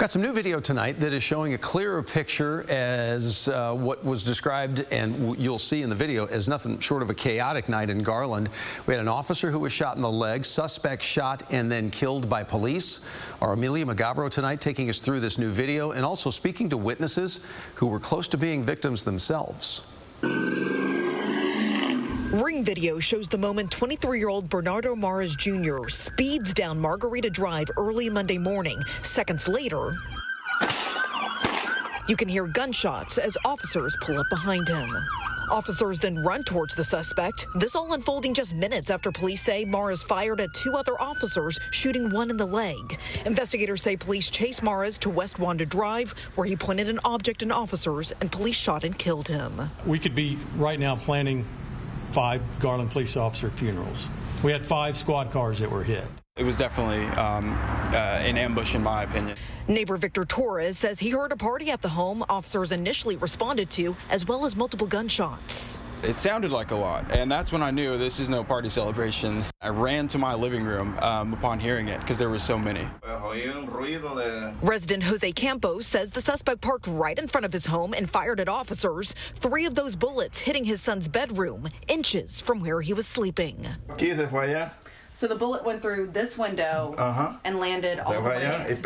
Got some new video tonight that is showing a clearer picture as what was described, and you'll see in the video, as nothing short of a chaotic night in Garland. We had an officer who was shot in the leg, suspect shot and then killed by police. Our Amelia Magavro tonight taking us through this new video and also speaking to witnesses who were close to being victims themselves. Ring video shows the moment 23-year-old Bernardo Mares Jr. speeds down Marguerita Drive early Monday morning. Seconds later, you can hear gunshots as officers pull up behind him. Officers then run towards the suspect. This all unfolding just minutes after police say Mares fired at two other officers, shooting one in the leg. Investigators say police chased Mares to West Wanda Drive, where he pointed an object at officers, and police shot and killed him. We could be right now planning 5 Garland police officer funerals. We had 5 squad cars that were hit. It was definitely an ambush, in my opinion. Neighbor Victor Torres says he heard a party at the home officers initially responded to, as well as multiple gunshots. It sounded like a lot, and that's when I knew this is no party celebration. I ran to my living room upon hearing it because there were so many. Resident Jose Campos says the suspect parked right in front of his home and fired at officers, 3 of those bullets hitting his son's bedroom, inches from where he was sleeping. So the bullet went through this window and landed all the way into this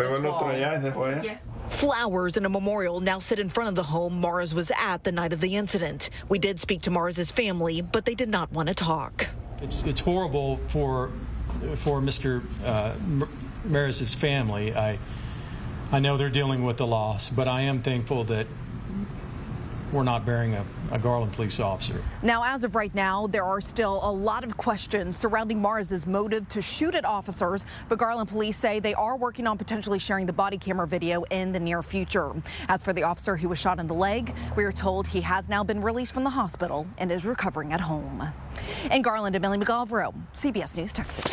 wall. Yeah. Flowers and a memorial now sit in front of the home Mares was at the night of the incident. We did speak to Mares' family, but they did not want to talk. It's horrible for Mr. Mares' family. I know they're dealing with the loss, but I am thankful that we're not burying a Garland police officer. Now, as of right now, there are still a lot of questions surrounding Mares' motive to shoot at officers, but Garland police say they are working on potentially sharing the body camera video in the near future. As for the officer who was shot in the leg, we are told he has now been released from the hospital and is recovering at home. In Garland, Amelia Magavro, CBS News, Texas.